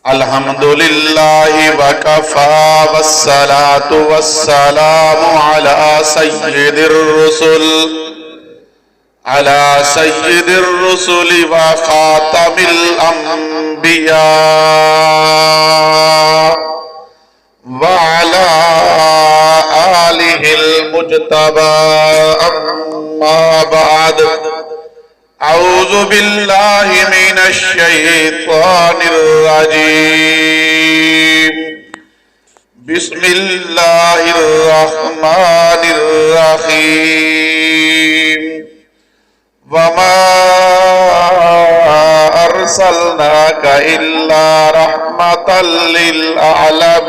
الحمدللہ وکفا والصلاة والسلام على سید الرسل وخاتم الانبیاء وعلى آلہ المجتبى اما بعد اعوذ باللہ من الشیطان الرجیم بسم اللہ الرحمن الرحیم وما ارسلناک الا رحمتا للعالمین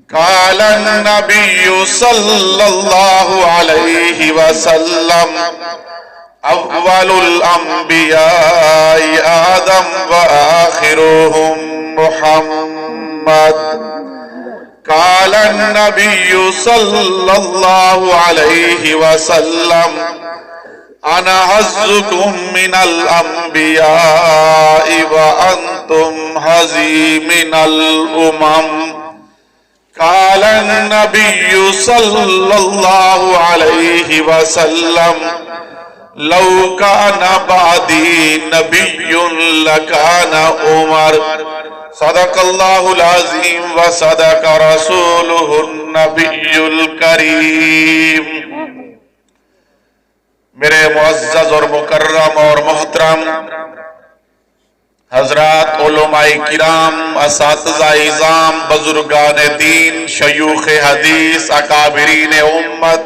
قال النبي صلى الله عليه وسلم أول الأنبياء آدم وآخرهم محمد قال النبي صلى الله عليه وسلم أنا حظكم من الأنبياء وأنتم حظي من الأمم قال النبي صلى الله عليه وسلم لو كان بعدي نبي لكان عمر صدق الله العظيم وصدق رسوله النبي الكريم۔ میرے معزز اور مکرم اور محترم حضرات علماء کرام، اساتذہ اعظام، بزرگان دین، شیوخ حدیث، اکابرین امت،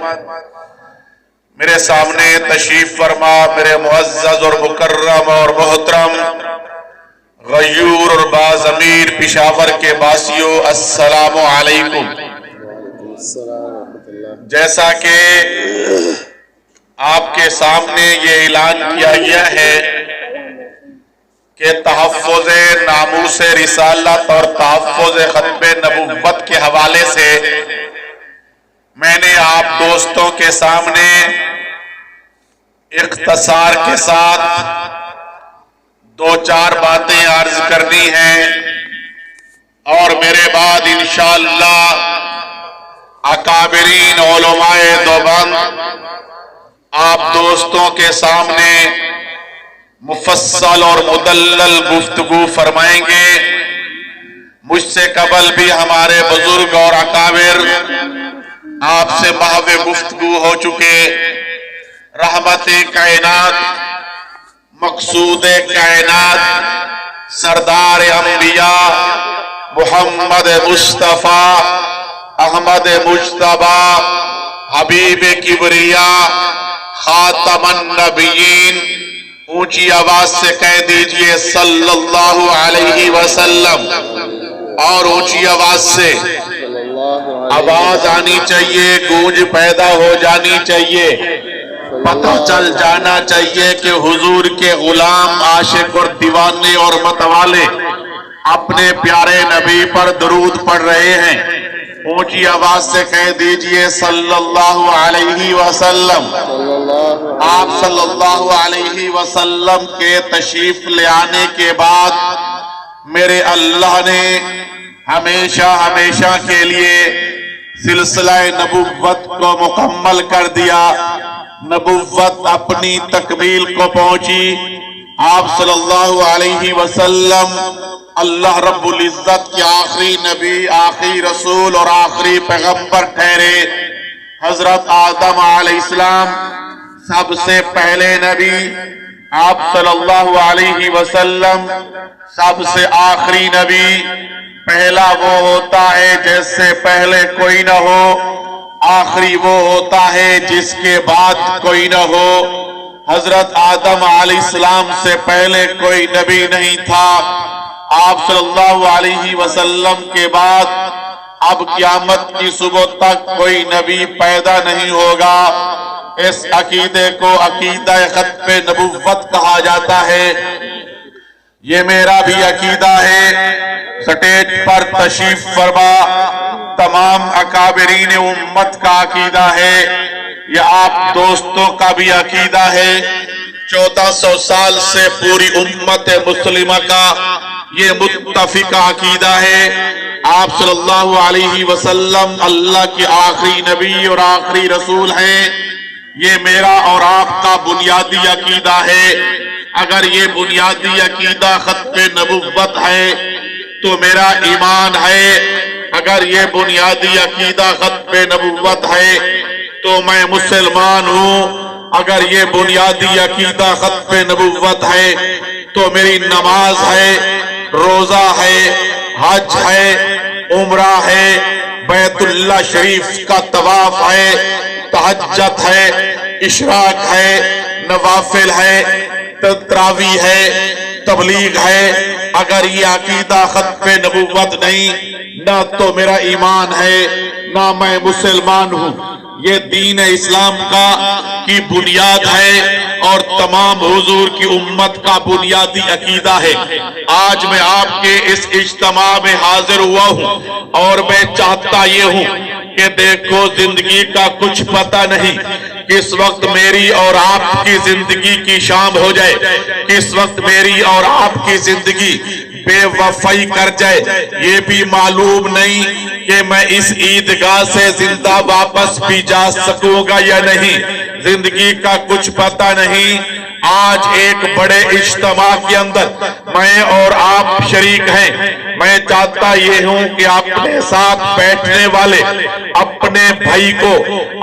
میرے سامنے تشریف فرما میرے معزز اور مکرم اور محترم غیور اور باضمیر پشاور کے باسیوں، السلام علیکم۔ جیسا کہ آپ کے سامنے یہ اعلان کیا گیا ہے کہ تحفظ ناموس رسالت اور تحفظ ختم نبوت کے حوالے سے میں نے آپ دوستوں کے سامنے اختصار کے ساتھ دو چار باتیں عرض کرنی ہیں، اور میرے بعد انشاءاللہ اکابرین علماء دیوبند آپ دوستوں کے سامنے مفصل اور مدلل گفتگو فرمائیں گے۔ مجھ سے قبل بھی ہمارے بزرگ اور اکابر آپ سے محو گفتگو ہو چکے۔ رحمت کائنات، مقصود کائنات، سردار انبیاء محمد مصطفیٰ احمد مجتبیٰ حبیب کبریاء خاتم النبیین، اونچی آواز سے کہہ دیجئے صلی اللہ علیہ وسلم، اور اونچی آواز سے آواز آنی چاہیے، گونج پیدا ہو جانی چاہیے، پتہ چل جانا چاہیے کہ حضور کے غلام، عاشق اور دیوانے اور متوالے اپنے پیارے نبی پر درود پڑھ رہے ہیں۔ اونچی آواز سے کہہ دیجئے صلی اللہ علیہ وسلم۔ آپ صلی اللہ علیہ وسلم کے تشریف لے آنے کے بعد میرے اللہ نے ہمیشہ ہمیشہ کے لیے سلسلہ نبوت کو مکمل کر دیا۔ نبوت اپنی تکمیل کو پہنچی۔ آپ صلی اللہ علیہ وسلم اللہ رب العزت کے آخری نبی، آخری رسول اور آخری پیغمبر ٹھہرے۔ حضرت آدم علیہ السلام سب سے پہلے نبی، آپ صلی اللہ علیہ وسلم سب سے آخری نبی۔ پہلا وہ ہوتا ہے جس سے پہلے کوئی نہ ہو، آخری وہ ہوتا ہے جس کے بعد کوئی نہ ہو۔ حضرت آدم علیہ السلام سے پہلے کوئی نبی نہیں تھا۔ آپ صلی اللہ علیہ وسلم کے بعد اب قیامت کی صبح تک کوئی نبی پیدا نہیں ہوگا۔ اس عقیدے کو عقیدہ ختم نبوت کہا جاتا ہے۔ یہ میرا بھی عقیدہ ہے۔ سٹیج پر تشریف فرما تمام اکابرین امت کا عقیدہ ہے۔ یہ آپ دوستوں کا بھی عقیدہ ہے، 1400 سال سے پوری امت مسلمہ کا یہ متفق عقیدہ ہے۔ آپ صلی اللہ علیہ وسلم اللہ کے آخری نبی اور آخری رسول ہیں، یہ میرا اور آپ کا بنیادی عقیدہ ہے۔ اگر یہ بنیادی عقیدہ ختم نبوت ہے تو میرا ایمان ہے، اگر یہ بنیادی عقیدہ ختم نبوت ہے تو میں مسلمان ہوں، اگر یہ بنیادی عقیدہ ختم نبوت ہے تو میری نماز ہے، روزہ ہے، حج ہے، عمرہ ہے، بیت اللہ شریف کا طواف ہے، تہجد ہے، اشراق ہے، نوافل ہے، تراویح ہے، تبلیغ ہے۔ اگر یہ عقیدہ ختم نبوت نہیں، نہ تو میرا ایمان ہے، نہ میں مسلمان ہوں۔ یہ دین اسلام کی بنیاد ہے اور تمام حضور کی امت کا بنیادی عقیدہ ہے۔ آج میں آپ کے اس اجتماع میں حاضر ہوا ہوں اور میں چاہتا یہ ہوں کہ دیکھو، زندگی کا کچھ پتہ نہیں کس وقت میری اور آپ کی زندگی کی شام ہو جائے، کس وقت میری اور آپ کی زندگی بے وفائی کر جائے، یہ بھی معلوم نہیں کہ میں اس عیدگاہ سے زندہ واپس بھی جا سکوں گا یا نہیں، زندگی کا کچھ پتہ نہیں۔ آج ایک بڑے اجتماع کے اندر میں اور آپ شریک ہیں۔ میں چاہتا یہ ہوں کہ اپنے ساتھ بیٹھنے والے اپنے بھائی کو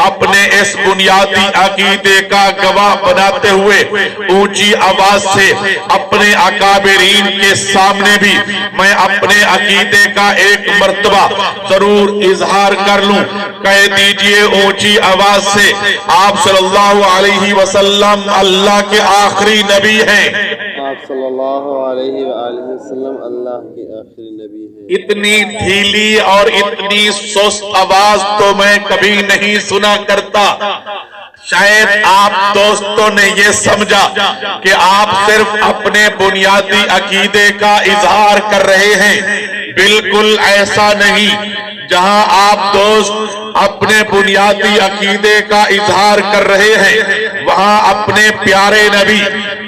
اپنے اس بنیادی عقیدے کا گواہ بناتے ہوئے اونچی آواز سے اپنے اکابرین کے سامنے بھی میں اپنے عقیدے کا ایک مرتبہ ضرور اظہار کر لوں۔ کہہ دیجئے اونچی آواز سے، آپ صلی اللہ علیہ وسلم اللہ کے آخری نبی ہیں۔ آپ صلی اللہ علیہ وآلہ وسلم اللہ کے آخری نبی ہیں۔ اتنی ڈھیلی اور اتنی سست آواز تو میں کبھی نہیں سنا کرتا۔ شاید آپ دوستوں نے یہ سمجھا کہ آپ صرف اپنے بنیادی عقیدے کا اظہار کر رہے ہیں، بالکل ایسا نہیں۔ جہاں آپ دوست اپنے بنیادی عقیدے کا اظہار کر رہے ہیں، وہاں اپنے پیارے نبی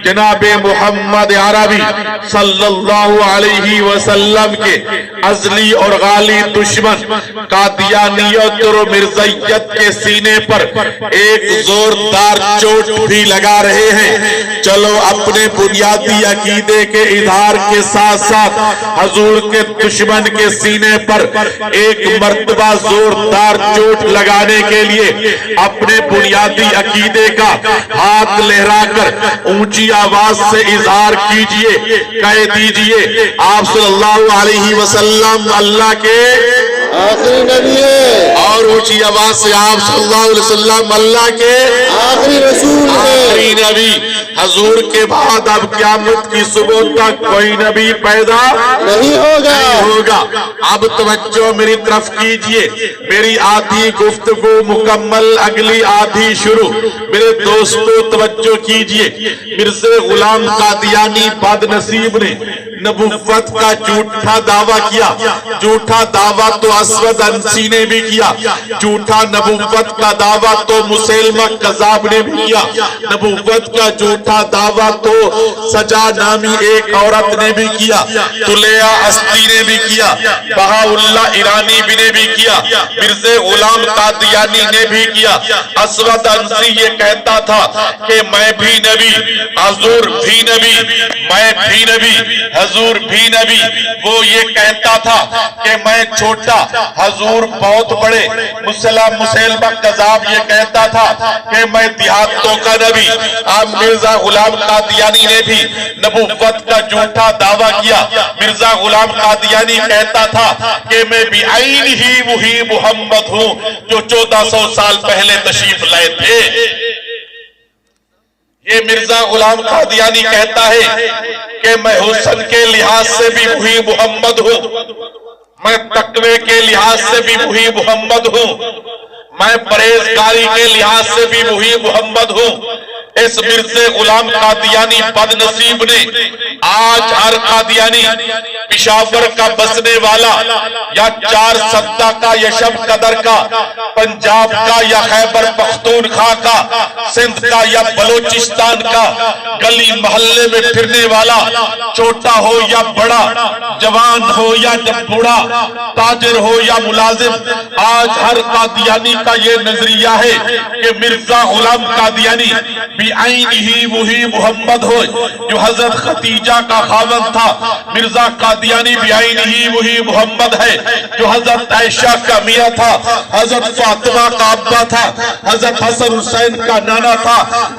جناب محمد عربی صلی اللہ علیہ وسلم کے ازلی اور غالی دشمن قادیانیت اور مرزائیت کے سینے پر ایک زوردار چوٹ بھی لگا رہے ہیں۔ چلو اپنے بنیادی عقیدے کے اظہار کے ساتھ ساتھ حضور کے دشمن کے سینے پر ایک مرتبہ زوردار چوٹ لگانے کے لیے اپنے بنیادی عقیدے کا ہاتھ لہرا کر اونچی آواز سے اظہار کیجئے، کہہ دیجئے آپ صلی اللہ علیہ وسلم اللہ کے آخری نبی ہے، اور اونچی آواز سے آپ صلی اللہ علیہ وسلم اللہ کے آخری رسول ہے۔ آخری نبی۔ حضور کے بعد اب قیامت کی صبح تک کوئی نبی پیدا نہیں ہوگا۔ اب توجہ میری طرف کیجئے، میری آدھی گفتگو مکمل، اگلی آدھی شروع۔ میرے دوستو توجہ کیجئے، مرزا غلام قادیانی بد نصیب نے نبوت کا جھوٹا دعویٰ کیا۔ جھوٹا دعویٰ تو اسود انسی نے بھی کیا، جھوٹا نبوت کا دعویٰ تو مسیلمہ کذاب نے بھی کیا، نبوت کا جھوٹا دعویٰ تو سجا نامی ایک عورت نے بھی کیا، طلیہ اسدی نے بھی کیا، بہاء اللہ ایرانی بھی نے بھی کیا، مرزا غلام قادیانی نے بھی کیا۔ اسود انسی یہ کہتا تھا کہ میں بھی نبی، حضور بھی نبی، میں بھی نبی، حضور بھی نبی۔ وہ یہ کہتا تھا کہ میں چھوٹا، حضور بہت بڑے۔ مسیلمہ کذاب یہ کہتا تھا کہ میں دیہاتوں کا نبی۔ اب مرزا غلام قادیانی نے بھی نبوت کا جھوٹا دعویٰ کیا۔ مرزا غلام قادیانی کہتا تھا کہ میں بعین ہی وہی محمد ہوں جو 1400 سال پہلے تشریف لائے تھے۔ یہ مرزا غلام قادیانی کہتا ہے کہ میں حسن کے لحاظ سے بھی وہی محمد ہوں، میں تقوی کے لحاظ سے بھی وہی محمد ہوں، میں پرہیزگاری کے لحاظ سے بھی وہی محمد ہوں۔ اس مرزا غلام قادیانی بد نصیب نے آج ہر قادیانی پشاور کا بسنے والا یا چار سدہ کا یا شب قدر کا، پنجاب کا یا خیبر پختونخوا کا، سندھ کا یا بلوچستان کا، گلی محلے میں پھرنے والا، چھوٹا ہو یا بڑا، جوان ہو یا بوڑھا، تاجر ہو یا ملازم، آج ہر قادیانی کا یہ نظریہ ہے کہ مرزا غلام قادیانی بعینہ ہی وہی محمد ہو جو حضرت ختیجہ کا خاوند تھا، مرزا قادیانی بعینہ ہی وہی محمد ہے جو حضرت عائشہ کا میاں تھا، حضرت فاطمہ کا ابا تھا، حضرت حسن حسین کا نانا تھا۔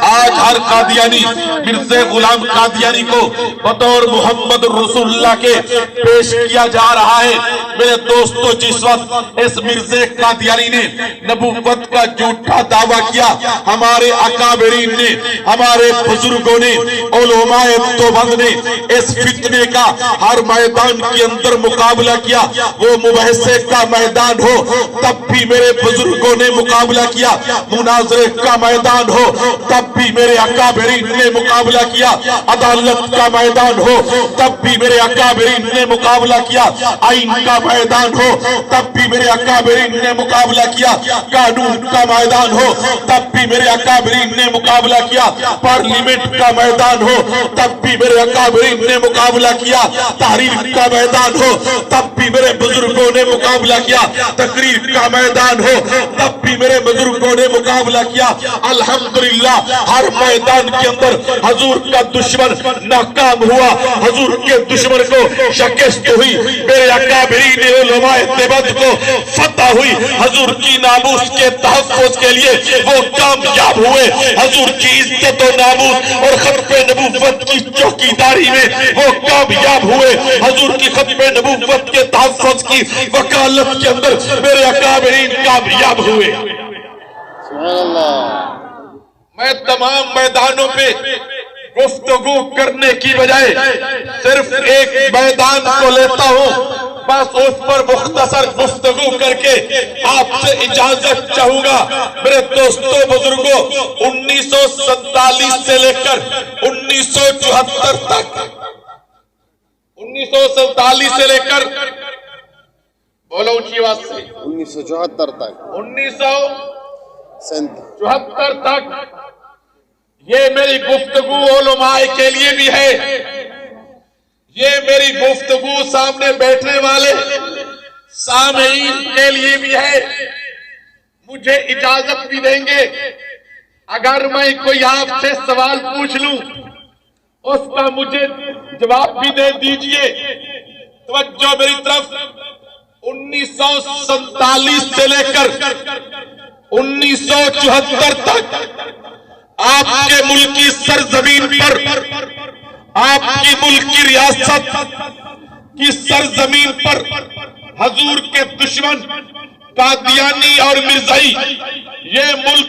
آج ہر قادیانی مرزا غلام قادیانی کو بطور محمد رسول اللہ کے پیش کیا جا رہا ہے۔ میرے دوستو، جس وقت اس مرزا قادیانی نے نبوت کا جھوٹا دعویٰ کیا، ہمارے اکابرین نے، ہمارے بزرگوں نے، علماء دیوبند نے اس فتنے کا ہر میدان کے اندر مقابلہ کیا۔ وہ مباحثے کا میدان ہو تب بھی میرے بزرگوں نے مقابلہ کیا، مناظرے کا میدان ہو تب بھی میرے اکابرین نے مقابلہ کیا، عدالت کا میدان ہو تب بھی میرے اکابرین نے مقابلہ کیا، آئین کا میدان ہو تب بھی میرے اکابرین نے مقابلہ کیا، قانون کا میدان ہو تب بھی میرے اکابرین نے مقابلہ کیا، پارلیمنٹ کا میدان ہو تب بھی میرے اکابرین نے مقابلہ کیا، تحریر کا میدان ہو تب بھی میرے بزرگوں نے مقابلہ کیا، تقریر کا میدان ہو تب بھی میرے بزرگوں نے مقابلہ کیا۔ الحمدللہ ہر میدان کے اندر حضور کا دشمن ناکام ہوا، حضور کے دشمن کو شکست ہوئی، میرے اکابرین علماء دیوبند کو فتح ہوئی، حضور کی ناموس کے تحفظ کے لیے وہ کامیاب ہوئے، حضور کی عزت و ناموس اور ختم نبوت کی چوکیداری میں وہ کامیاب ہوئے، حضور کی ختم نبوت کے تحفظ کی وکالت کے اندر میرے اکابرین کامیاب ہوئے۔ سبحان اللہ۔ میں تمام میدانوں پہ گفتگو کرنے کی بجائے صرف ایک میدان کو لیتا ہوں، بس اس پر مختصر گفتگو کر کے آپ سے اجازت چاہوں گا۔ میرے دوستوں بزرگوں، 1947 سے لے کر 1974 تک، 1947 سے لے کر بولو اونچی آواز سے 1974 تک، 1974 تک یہ میری گفتگو علماء کے لیے بھی ہے، یہ میری گفتگو سامنے بیٹھنے والے سامعین کے لیے بھی ہے۔ مجھے اجازت بھی دیں گے اگر میں کوئی آپ سے سوال پوچھ لوں اس کا مجھے جواب بھی دے دیجئے۔ توجہ میری طرف، 1947 سے لے کر 1974 تک آپ کے ملک کی سرزمین پر، آپ کی ملک کی ریاست کی سرزمین پر حضور کے دشمن قادیانی اور مرزائی، یہ ملک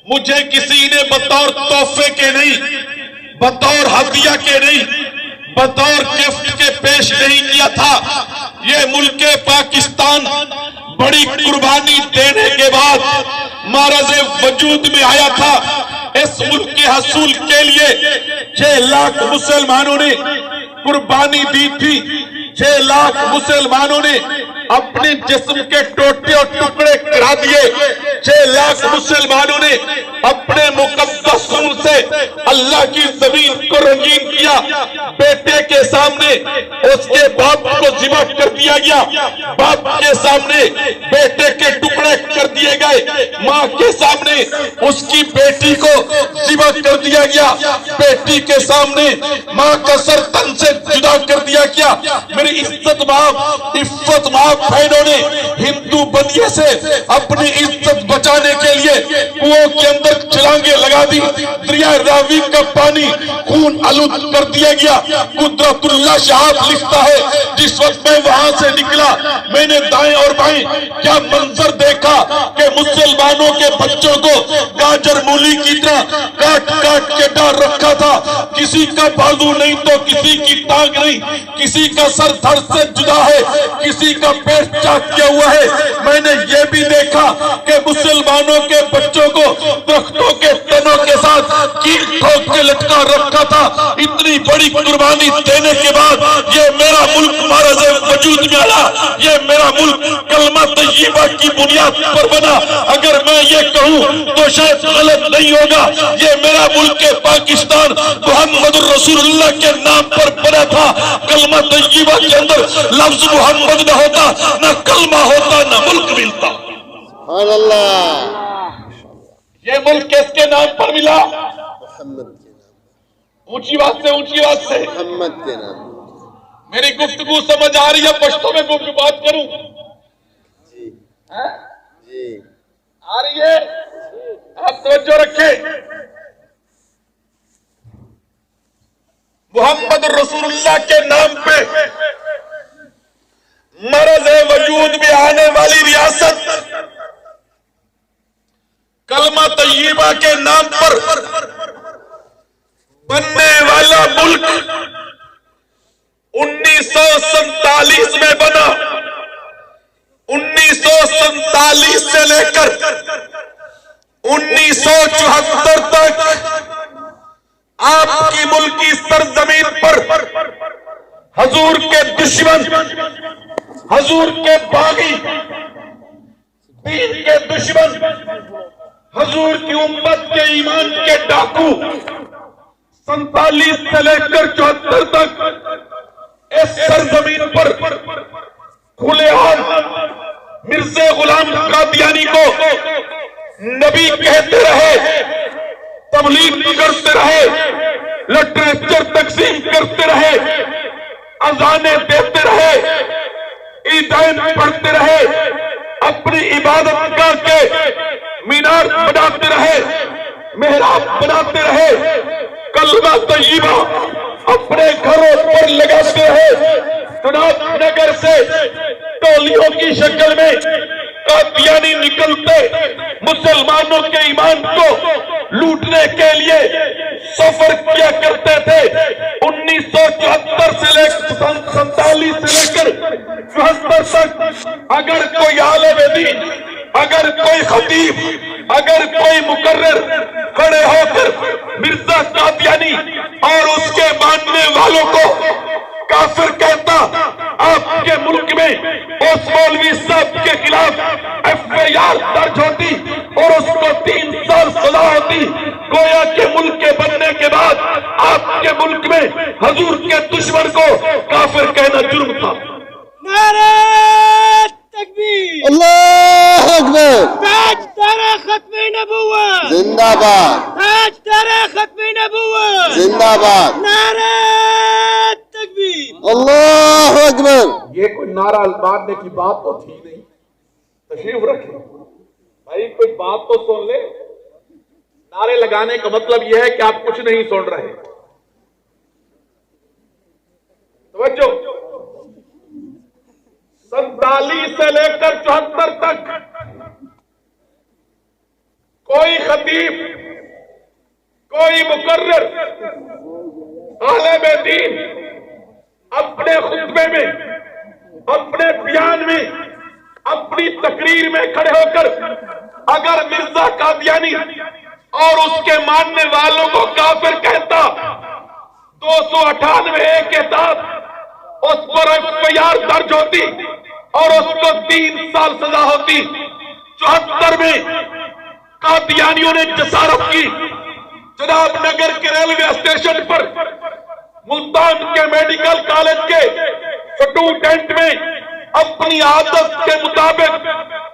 مجھے کسی نے بطور تحفے کے نہیں، بطور ہدیہ کے نہیں، بطور گفٹ کے پیش نہیں کیا تھا۔ یہ ملک پاکستان بڑی قربانی دینے کے بعد معرض وجود میں آیا تھا۔ اس ملک کے حصول کے لیے 6 لاکھ مسلمانوں نے قربانی دی تھی، 6 لاکھ مسلمانوں نے اپنے جسم کے ٹوٹے اور ٹکڑے کرا دیے، 6 لاکھ مسلمانوں نے اپنے مقدس خون سے اللہ کی زمین کو رنگین کیا۔ بیٹے کے سامنے اس کے باپ کو ذبح کر دیا گیا، باپ کے سامنے بیٹے کے ٹکڑے کر دیے گئے، ماں کے سامنے اس کی بیٹی کو ذبح کر دیا گیا، بیٹی کے سامنے ماں کا سر تن سے جدا کر دیا گیا۔ میری عزت ماں بہنوں نے ہندو بدیے سے اپنی عزت بچانے کے لیے کنویں کے اندر چھلانگیں لگا دی، دریا راوی کا پانی خون آلود کر دیا گیا۔ قدرت اللہ شہاب لکھتا ہے، جس وقت میں وہاں سے نکلا میں نے دائیں اور بائیں کیا منظر دیکھا کہ مسلمانوں کے بچوں کو گاجر مولی کی طرح کاٹ کاٹ کے ڈال رکھا تھا، کسی کا بازو نہیں تو کسی کی ٹانگ نہیں، کسی کا سر دھڑ سے جدا ہے، کسی کا پیٹ چاک کیا ہوا ہے۔ میں نے یہ بھی دیکھا کہ مسلمانوں کے بچوں کو درختوں کے تنوں کے ساتھ کیل ٹھوک کے لٹکا رکھا رکھا تھا، اتنی بڑی قربانی دینے کے بعد یہ میرا ملک معرض وجود میں آیا، یہ میرا ملک کلمہ طیبہ کی بنیاد پر بنا۔ اگر میں یہ کہوں تو شاید غلط نہیں ہوگا، یہ میرا ملک پاکستان محمد الرسول اللہ کے نام پر بنا تھا۔ کلمہ طیبہ کے اندر لفظ محمد نہ ہوتا، نہ کلمہ ہوتا، نہ ملک ملتا۔ سبحان اللہ۔ یہ ملک کس کے نام پر ملا؟ محمد کے نام، اونچی بات سے اونچی بات سے محمد کے نام۔ میری گفتگو سمجھ آ رہی ہے؟ پشتو میں گفتگو بات کروں جی جی آ رہی ہے؟ آپ توجہ رکھیں۔ محمد رسول اللہ کے نام پہ مرض وجود میں آنے والی ریاست، کلمہ طیبہ کے نام پر بننے والا ملک 1947 میں بنا۔ 1947 سے لے کر 1974 تک آپ کی ملکی سرزمین پر حضور کے دشمن، حضور کے باغی، دین کے دشمن، حضور کی امت کے ایمان کے ڈاکو 47 سے لے کر 74 تک اس سرزمین پر کھلے عام مرزا غلام قادیانی کو نبی کہتے رہے، تبلیغ کرتے رہے، لٹریچر تقسیم کرتے رہے، اذانیں دیتے رہے، عیدین پڑھتے رہے، اپنی عبادت گاہ کے مینار بناتے رہے، محراب بناتے رہے، کلمہ طیبہ اپنے گھروں پر لگاتے رہے۔ چناب نگر سے ٹولیوں کی شکل میں قادیانی نکلتے مسلمانوں کے ایمان کو لوٹنے کے لیے سفر کیا کرتے تھے۔ 1974 سے لے کر 47 سے لے کر 74 تک اگر کوئی عالم دین، اگر کوئی خطیب، اگر کوئی مقرر کھڑے ہو کر مرزا قادیانی اور اس کے ماننے والوں کو کافر کہتا، آپ کے ملک میں اس مولوی صاحب کے خلاف FIR درج ہوتی اور اس کو 3 سال سزا ہوتی۔ گویا کہ ملک کے بننے کے بعد آپ کے ملک میں حضور کے دشمن کو کافر کہنا جرم تھا۔ نعرہ تکبیر، اللہ اکبر، تاج تارا ختم نبوت، زندہ باد، تاج تارا ختم نبوت، زندہ باد، نعرہ تکبیر، اللہ اکبر۔ یہ کوئی نعرہ مارنے کی بات تو تھی نہیں، تشریف رکھیں بھائی، کوئی بات تو سن لے۔ نعرے لگانے کا مطلب یہ ہے کہ آپ کچھ نہیں سن رہے۔ توجہ، 47 سے لے کر 74 تک کوئی خطیب، کوئی مقرر، عالم دین اپنے خطبے میں، اپنے بیان میں، اپنی تقریر میں کھڑے ہو کر اگر مرزا قادیانی اور اس کے ماننے والوں کو کافر کہتا، 298 کے ساتھ اس پر FIR درج ہوتی اور اس کو 3 سال سزا ہوتی۔ 74 میں قادیانیوں نے جسارت کی، جناب نگر کے ریلوے اسٹیشن پر ملتان کے میڈیکل کالج کے سٹوڈنٹ میں اپنی عادت کے مطابق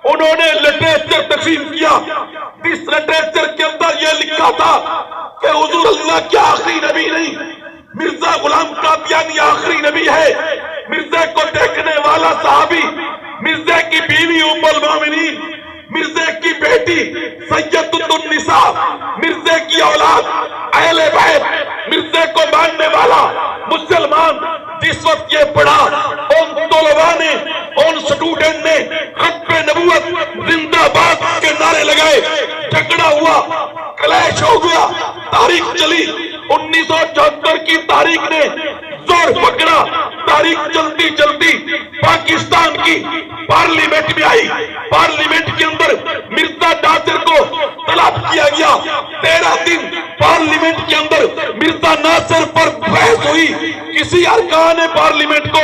انہوں نے لٹریچر تقسیم کیا۔ اس لٹریچر کے اندر یہ لکھا تھا کہ حضور اللہ کے آخری نبی نہیں، مرزا غلام قادیانی آخری نبی ہے۔ مرزا کو دیکھنے والا صحابی، مرزا کی بیوی ام المومنین، مرزا کی بیٹی سیدۃ النساء، مرزا کی اولاد اہل بیت، مرزا کو ماننے والا مسلمان جس وقت یہ پڑھا، ان طلباء نے، ان سٹوڈنٹ نے ختم نبوت زندہ باد کے نعرے لگائے، جھگڑا ہوا، کلیش ہو گیا، تاریخ چلی۔ 1974 کی تاریخ نے زور پکڑا، تاریخ جلدی جلدی پاکستان کی پارلیمنٹ میں آئی۔ پارلیمنٹ کے اندر مرزا ناصر کو طلب کیا گیا، 13 دن پارلیمنٹ کے اندر مرزا ناصر کسی ارکان پارلیمنٹ کو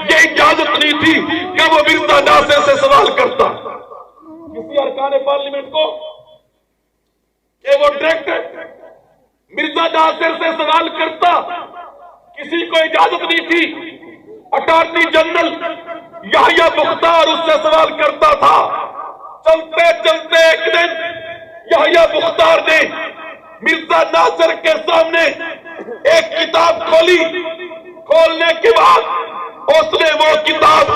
یہ اجازت نہیں تھی کہ وہ مرزا ناصر سے سوال کرتا، کسی ارکان پارلیمنٹ کو کہ وہ ڈائریکٹ مرزا ناصر سے سوال کرتا، کسی کو اجازت نہیں تھی۔ اٹارنی جنرل یحییٰ مختار اس سے سوال کرتا تھا۔ چلتے چلتے ایک دن یحییٰ مختار نے مرزا ناصر کے سامنے ایک کتاب کھولی، کھولنے کے بعد اس نے وہ کتاب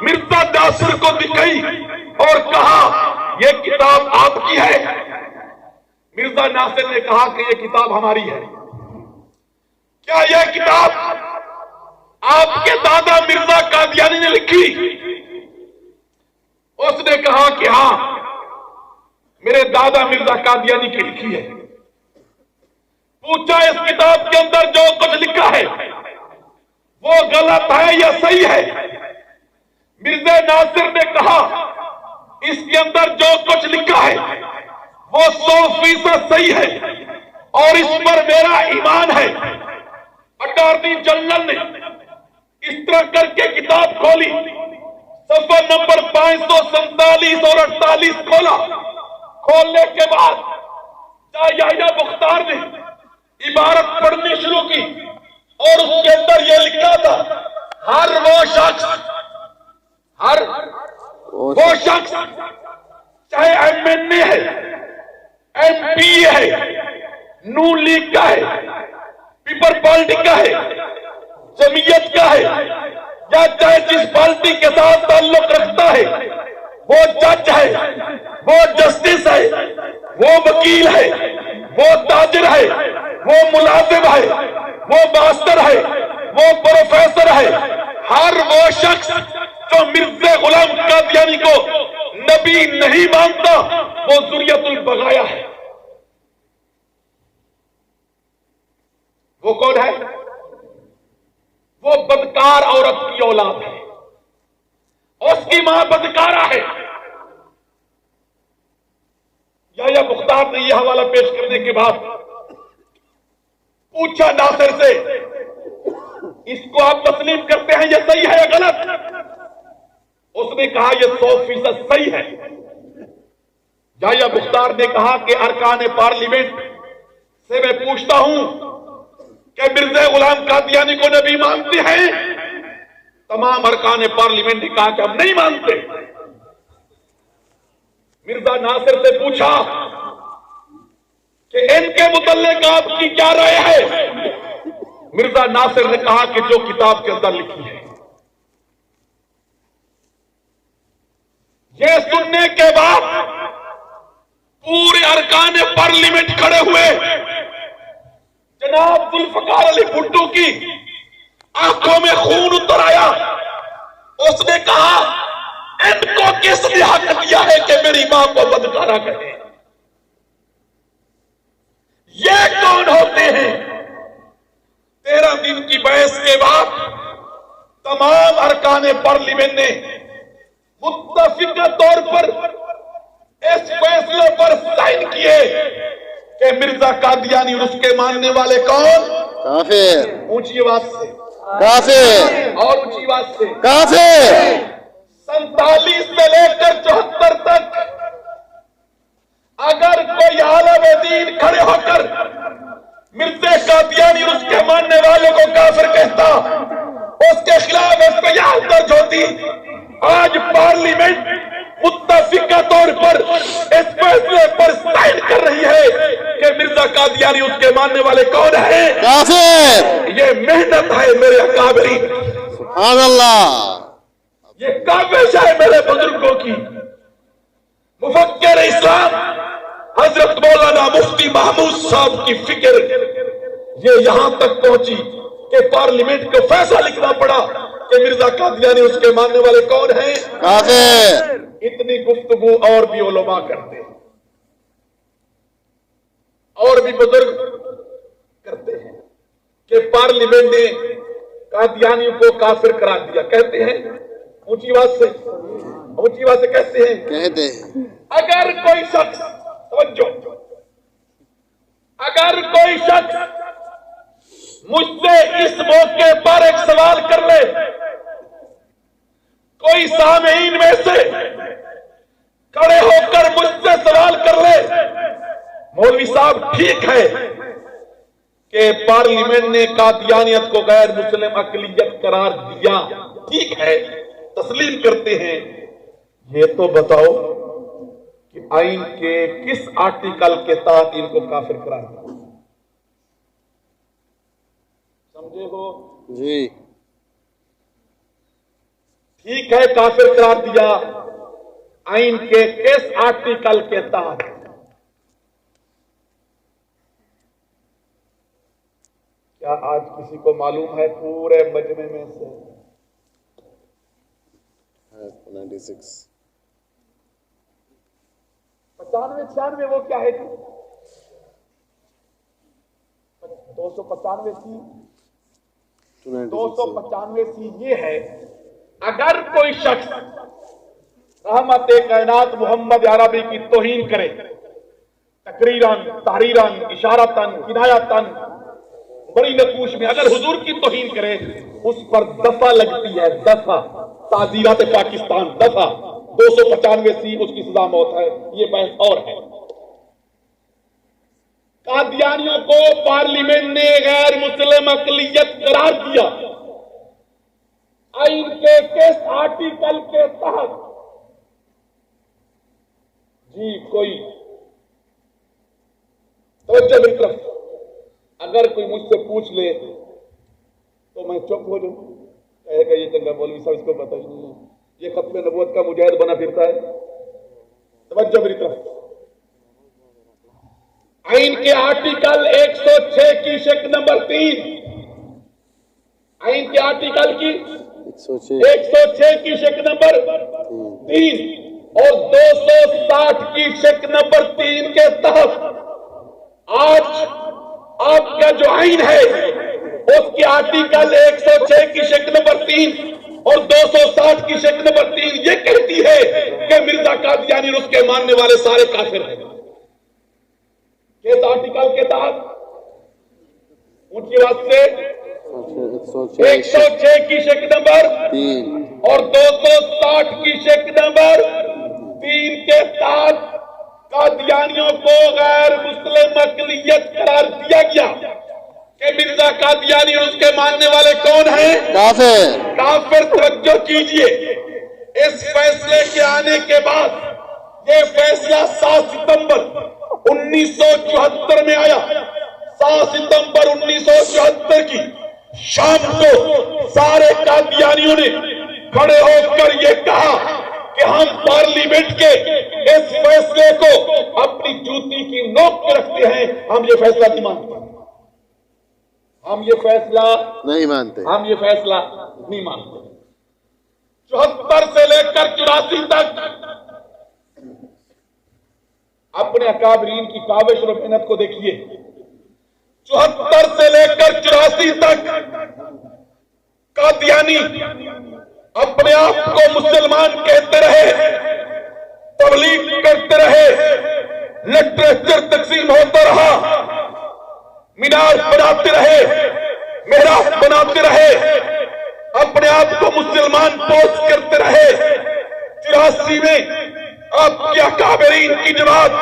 مرزا ناصر کو دکھائی اور کہا یہ کتاب آپ کی ہے؟ مرزا ناصر نے کہا کہ یہ کتاب ہماری ہے۔ کیا یہ کتاب آپ کے دادا مرزا قادیانی نے لکھی؟ اس نے کہا کہ ہاں میرے دادا مرزا قادیانی کی لکھی ہے۔ پوچھا اس کتاب کے اندر جو کچھ لکھا ہے وہ غلط ہے یا صحیح ہے؟ مرزا ناصر نے کہا اس کے اندر جو کچھ لکھا ہے وہ 100% صحیح ہے اور اس پر میرا ایمان ہے۔ اٹارنی جنرل نے اس طرح کر کے کتاب کھولی، صفحہ نمبر 547 اور 48 کھولا۔ کھولنے کے بعد یحییٰ مختار نے عبارت پڑھنی شروع کی اور اس کے اندر یہ لکھا تھا ہر وہ شخص چاہے ایم این اے ہے، ایم پی ہے، نون لیگ کا ہے، پیپل پارٹی کا ہے، جمعیت کا ہے، یا چاہے جس پارٹی کے ساتھ تعلق رکھتا ہے، وہ جج ہے، وہ جسٹس ہے، وہ وکیل ہے، وہ تاجر ہے، وہ ملازم ہے، وہ ماسٹر ہے، وہ پروفیسر ہے، ہر وہ شخص جو مرزا غلام قادیانی کو نبی نہیں مانتا وہ ذریت البغایا ہے۔ وہ کون ہے؟ وہ بدکار عورت کی اولاد ہے، اس کی ماں بدکارہ ہے۔ یحییٰ مختار نے یہ حوالہ پیش کرنے کے بعد پوچھا ناصر سے اس کو آپ تسلیم کرتے ہیں یہ صحیح ہے یا غلط؟ اس نے کہا یہ 100% صحیح ہے۔ یحییٰ مختار نے کہا کہ ارکان پارلیمنٹ سے میں پوچھتا ہوں کہ مرزا غلام قادیانی کو نبی مانتے ہیں؟ تمام ارکان پارلیمنٹ نے کہا کہ ہم نہیں مانتے۔ مرزا ناصر سے پوچھا کہ ان کے متعلق آپ کی کیا رائے ہے؟ مرزا ناصر نے کہا کہ جو کتاب کے اندر لکھی ہے۔ یہ سننے کے بعد پورے ارکان پارلیمنٹ کھڑے ہوئے۔ جناب ذوالفقار علی بھٹو کی آنکھوں میں خون اتر آیا۔ اس نے کہا ان کو کس نے حق دیا ہے کہ میری ماں کو بدکارہ کہے؟ یہ کون ہوتے ہیں؟ 13 دن کی بحث کے بعد تمام ارکان پارلیمنٹ نے متفقہ طور پر اس فیصلے پر سائن کیے کہ مرزا قادیانی اور اس کے ماننے والے کون؟ کافر، اونچی آواز سے کافر، اور اونچی آواز سے کافر۔ 47 سے لے کر 74 تک اگر کوئی عالم دین کھڑے ہو کر مرزا قادیانی اور اس کے ماننے والوں کو کافر کہتا، اس کے خلاف احتجاج درج ہوتی۔ آج پارلیمنٹ متفقہ طور پر اس فیصلے پر سائن کر رہی ہے کہ مرزا قادیانی اس کے ماننے والے کون ہیں؟ کافر۔ یہ محنت ہے میرے اکابرین، سبحان اللہ۔ یہ کاوش ہے میرے بزرگوں کی۔ مفکر اسلام حضرت مولانا مفتی محمود صاحب کی فکر یہ یہاں تک پہنچی کہ پارلیمنٹ کو فیصلہ لکھنا پڑا کہ مرزا قادیانی اس کے ماننے والے کون ہیں؟ کافر۔ اتنی گفتگو اور بھی علماء کرتے ہیں، اور بھی بزرگ کرتے ہیں کہ پارلیمنٹ نے قادیانی کو کافر قرار دیا۔ کہتے ہیں اونچی آواز سے کہتے ہیں اگر کوئی شخص، توجہ، اگر کوئی شخص مجھ سے اس موقع پر ایک سوال کر لے کوئی سامعین میں سے کھڑے ہو کر مجھ سے سوال کر لے مولوی صاحب ٹھیک ہے کہ پارلیمنٹ نے قادیانیت کو غیر مسلم اقلیت قرار دیا، ٹھیک ہے تسلیم کرتے ہیں، یہ تو بتاؤ کہ آئین کے کس آرٹیکل کے تحت ان کو کافر قرار دیا؟ سمجھے ہو؟ جی ٹھیک ہے کافر قرار دیا، آئین کے کس آرٹیکل کے تحت؟ کیا آج کسی کو معلوم ہے پورے مجمع میں سے؟ 96 95 وہ کیا ہے جی؟ 295 سی 295 سی یہ ہے اگر کوئی شخص رحمت کائنات محمد عربی کی توہین کرے تقریراً تحریراً اشارتاً کنایتاً بڑی نقوش میں اگر حضور کی توہین کرے اس پر دفع لگتی ہے، دفع تعزیرات پاکستان دفع 295 سی اس کی سزا موت ہے، یہ بحث اور ہے۔ قادیانیوں کو پارلیمنٹ نے غیر مسلم اقلیت قرار دیا، آئین کے کس آرٹیکل کے تحت؟ جی کوئی توجہ میری طرف، اگر کوئی مجھ سے پوچھ لے تو میں چپ ہو جاؤں، کہے گا یہ چنگا مولوی صاحب اس کو پتہ ہی نہیں ہے، یہ ختم نبوت کا مجاہد بنا پھرتا ہے۔ توجہ میری طرف، آئین کے آرٹیکل 106 کی شق نمبر 3، آئین کے آرٹیکل کی 106 کی شق نمبر 3 اور 260 کی شق نمبر 3 کے تحت آج آپ کا جو آئین ہے اس کے آرٹیکل 106 کی شق نمبر 3 اور 260 کی شق نمبر 3 یہ کہتی ہے کہ مرزا قادیانی اور اس کے ماننے والے سارے کافر ہیں۔ کس آرٹیکل کے تحت؟ اونچی آواز سے 106 کی شق نمبر 3 اور 260 کی شق نمبر 3 کے تحت قادیانیوں کو غیر مسلم اقلیت قرار دیا گیا کہ مرزا قادیانی اور اس کے ماننے والے کون ہیں؟ کافر۔ کافر۔ توجہ کیجئے، اس فیصلے کے آنے کے بعد یہ فیصلہ 7 ستمبر 1974 میں آیا۔ 7 ستمبر 1974 کی شام کو سارے قادیانیوں نے کھڑے ہو کر یہ کہا کہ ہم پارلیمنٹ کے اس فیصلے کو اپنی جوتی کی نوک پہ رکھتے ہیں، ہم یہ فیصلہ نہیں مانتے، ہم یہ فیصلہ نہیں مانتے، ہم یہ فیصلہ نہیں مانتے۔ 74 سے لے کر 84 تک اپنے اکابرین کی کاوش اور محنت کو دیکھیے۔ 74 سے لے کر 84 تک قادیانی اپنے آپ کو مسلمان کہتے رہے، تبلیغ کرتے رہے، لٹریچر تقسیم ہوتا رہا، مینار بناتے رہے، محراب بناتے رہے، اپنے آپ کو مسلمان پوسٹ کرتے رہے۔ 84 میں آپ کے اکابرین کی جماعت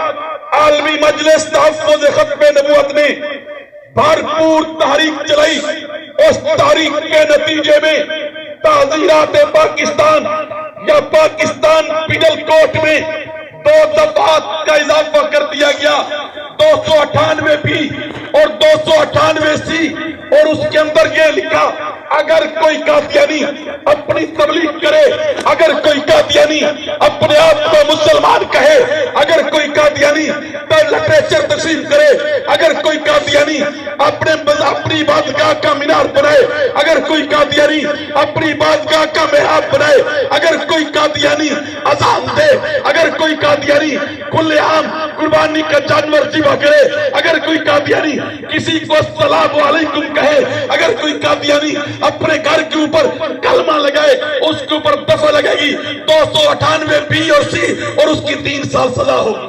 عالمی مجلس تحفظ ختم نبوت نے بھرپور تحریک چلائی۔ اس تحریک کے نتیجے میں تعزیرات پاکستان یا پاکستان پینل کوڈ میں 2 دفعات کا اضافہ کر دیا گیا، 298 بی اور 298 سی، اور اس کے اندر یہ لکھا اگر کوئی قادیانی اپنی تبلیغ کرے، اگر کوئی قادیانی اپنے آپ کو مسلمان کہے، اگر کوئی قادیانی لٹریچر تقسیم کرے، اگر کوئی قادیانی اپنی عبادتگاہ کا مینار بنائے، اگر کوئی قادیانی اپنی عبادتگاہ کا محراب بنائے، اگر کوئی قادیانی اذان دے، اگر کوئی قادیانی کھلے عام قربانی کا جانور ذبح کرے، اگر کوئی قادیانی کسی کو السلام علیکم کہے، اگر کوئی قادیانی اپنے گھر کے اوپر کلمہ لگائے اس کے اوپر دفع لگے گی 298 بی اور سی، اور اس کی 3 سال سزا ہوگی،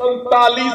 47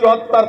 74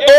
2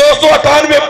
298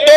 2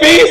20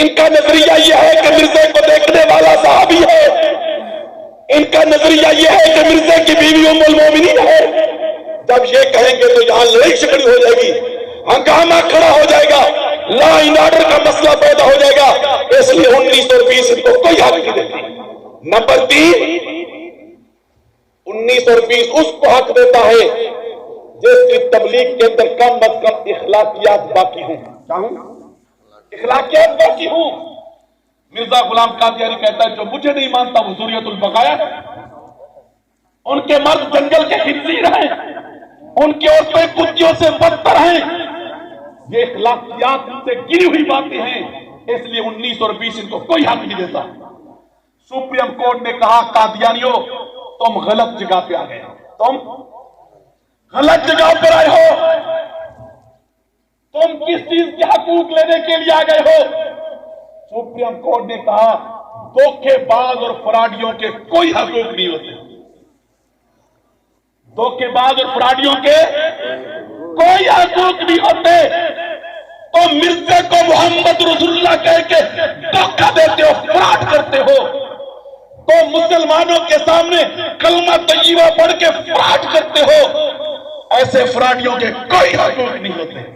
ان کا نظریہ یہ ہے کہ مرزے کو دیکھنے والا صحابی ہے، ان کا نظریہ یہ ہے کہ مرزے کی بیوی ام المومنین ہے۔ جب یہ کہیں گے تو یہاں لڑائی جھگڑی ہو جائے گی، ہنگامہ کھڑا ہو جائے گا، لا اینڈ آرڈر کا مسئلہ پیدا ہو جائے گا۔ اس لیے 1920 ان کو کوئی حق نہیں دیتی۔ نمبر 3، 1920 اس کو حق دیتا ہے جس کی تبلیغ کے اندر کم از کم اخلاقیات باقی ہوں۔ کیا ہوں؟ اخلاقیات باقی ہوں۔ مرزا غلام قادیانی کہتا ہے جو مجھے نہیں مانتا وہ ذریت البقایا ہے، ان کے مرد جنگل کے خنزیر ہیں، ان کی عورتیں کتیوں سے بدتر ہیں۔ یہ اخلاقیات سے گری ہوئی باتیں ہیں، اس لیے 1920 ان کو کوئی حق نہیں دیتا۔ سپریم کورٹ نے کہا قادیانیوں تم غلط جگہ پہ آ گئے، تم غلط جگہ پر آئے ہو، تم کس چیز کے حقوق لینے کے لیے آ گئے ہو؟ سپریم کورٹ نے کہا دھوکے باز اور فراڈیوں کے کوئی حقوق نہیں ہوتے، دھوکے باز اور فراڈیوں کے کوئی حقوق نہیں ہوتے۔ تو مرزے کو محمد رسول اللہ کہہ کے دھوکہ دیتے ہو، فراڈ کرتے ہو، تو مسلمانوں کے سامنے کلمہ طیبہ پڑھ کے فراڈ کرتے ہو، ایسے فراڈیوں کے کوئی حقوق نہیں ہوتے۔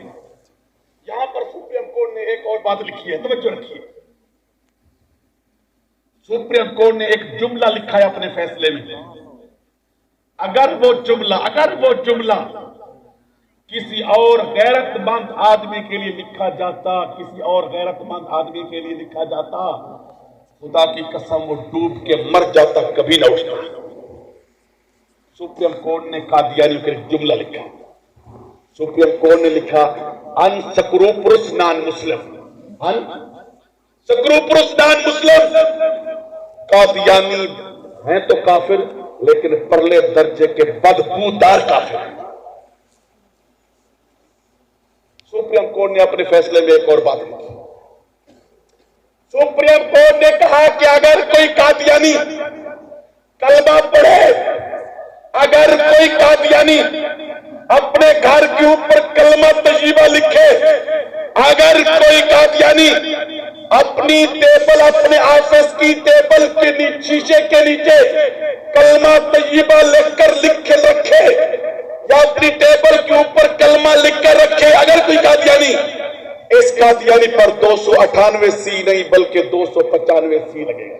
یہاں پر سپریم کورٹ نے ایک اور بات لکھی ہے، توجہ رکھیے۔ سپریم کورٹ نے ایک جملہ لکھا ہے اپنے فیصلے میں، اگر وہ جملہ کسی اور غیرت مند آدمی کے لیے لکھا جاتا، کسی اور غیرت مند آدمی کے لیے لکھا جاتا، خدا کی قسم وہ ڈوب کے مر جاتا، کبھی نہ اٹھتا۔ سپریم کورٹ نے قادیانیوں کے لیے جملہ لکھا، سپریم کورٹ نے لکھا ان سکروپرس نان مسلم، ان سکروپرس نان مسلم، قادیانی ہیں تو کافر لیکن پرلے درجے کے بدبودار کافر ہیں۔ سپریم کورٹ نے اپنے فیصلے میں ایک اور بات لکھی، سپریم کورٹ نے کہا کہ اگر کوئی قادیانی کلمہ پڑھے، اگر کوئی قادیانی اپنے گھر کے اوپر کلمہ طیبہ لکھے، اگر کوئی قادیانی اپنی ٹیبل، اپنے آفس کی ٹیبل کے شیشے کے نیچے کلمہ طیبہ لکھ کر لکھے رکھے، یا اپنی ٹیبل کے اوپر کلمہ لکھ کر رکھے، اگر کوئی قادیانی، اس قادیانی پر 298 سی نہیں بلکہ 295 سی لگے گا،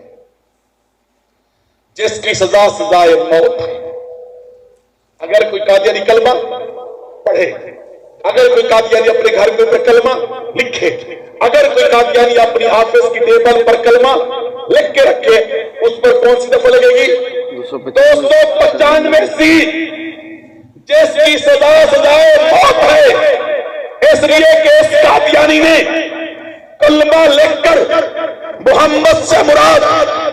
جس کی سزا سزائے موت ہے۔ اگر کوئی قادیانی کلمہ پڑھے، اگر کوئی قادیانی اپنے گھر کے اوپر کلمہ لکھے، اگر کوئی قادیانی اپنی آفس کی ٹیبل پر کلمہ لکھ کے رکھے، اس پر کون سی دفعہ لگے گی؟ 295 سی، جس کی سزا سزائے موت ہے۔ اس لیے کہ اس قادیانی نے کلمہ لکھ کر محمد سے مراد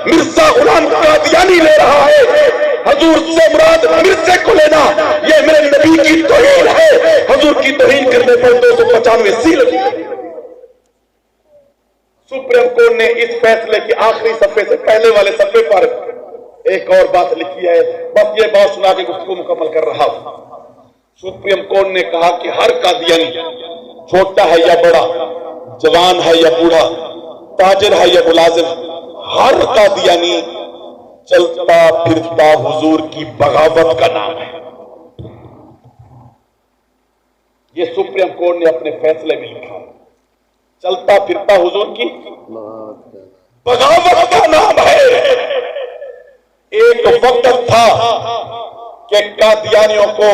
مرزا غلام قادیانی لے رہا ہے، حضور سے مراد مرزے کو لینا یہ میرے نبی کی توہین ہے، حضور کی توہین کرنے پر 295 سی لگی۔ سپریم کورٹ نے اس فیصلے کے آخری صفحے سے پہلے والے صفحے پر ایک اور بات لکھی ہے، بس یہ بات سنا کے گفتگو مکمل کر رہا ہوں۔ سپریم کورٹ نے کہا کہ ہر قادیانی، چھوٹا ہے یا بڑا، جوان ہے یا بوڑھا، تاجر ہے یا ملازم، ہر قادیانی چلتا پھرتا حضور کی بغاوت کا نام ہے۔ یہ سپریم کورٹ نے اپنے فیصلے میں لکھا، چلتا پھرتا حضور کی بغاوت کا نام ہے۔ ایک وقت تھا کہ قادیانیوں کو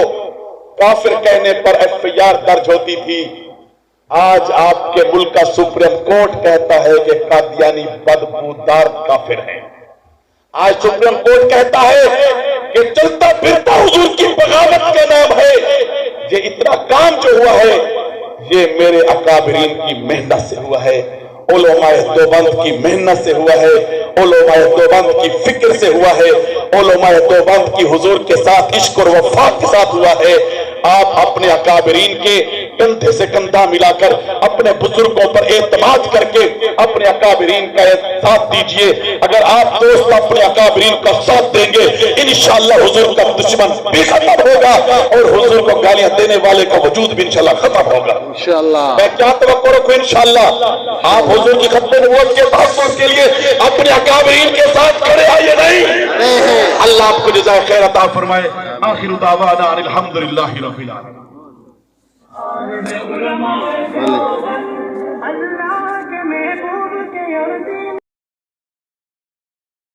کافر کہنے پر FIR درج ہوتی تھی، آج آپ کے ملک کا سپریم کورٹ کہتا ہے کہ قادیانی بدبودار کافر ہیں۔ آج سپریم کورٹ کہتا ہے کہ چلتا پھرتا حضور کی بغاوت کا نام ہے۔ یہ اتنا کام جو ہوا ہے یہ میرے اکابرین کی محنت سے ہوا ہے، علماء دیوبند کی محنت سے ہوا ہے، علماء دیوبند کی فکر سے ہوا ہے، علماء دیوبند کی حضور کے ساتھ عشق اور وفا کے ساتھ ہوا ہے۔ آپ اپنے اکابرین کے کندھے سے کندھا ملا کر، اپنے بزرگوں پر اعتماد کر کے اپنے اکابرین کا ساتھ دیجئے، اگر آپ دوست اپنے اکابرین کا ساتھ دیں گے انشاءاللہ حضور کا دشمن بھی ختم ہوگا اور حضور کو گالیاں دینے والے کا وجود بھی انشاءاللہ ختم ہوگا انشاءاللہ. میں کیا توقع رکھوں انشاءاللہ آپ حضور کی ختم نبوت کے تحفظ کے لیے اپنے اکابرین کے ساتھ کھڑے آئیے نہیں. اللہ آپ کو جزائے خیر عطا فرمائے. آخر دعوانا ان الحمدللہ رب العالمین. اللہ کے محبوب کے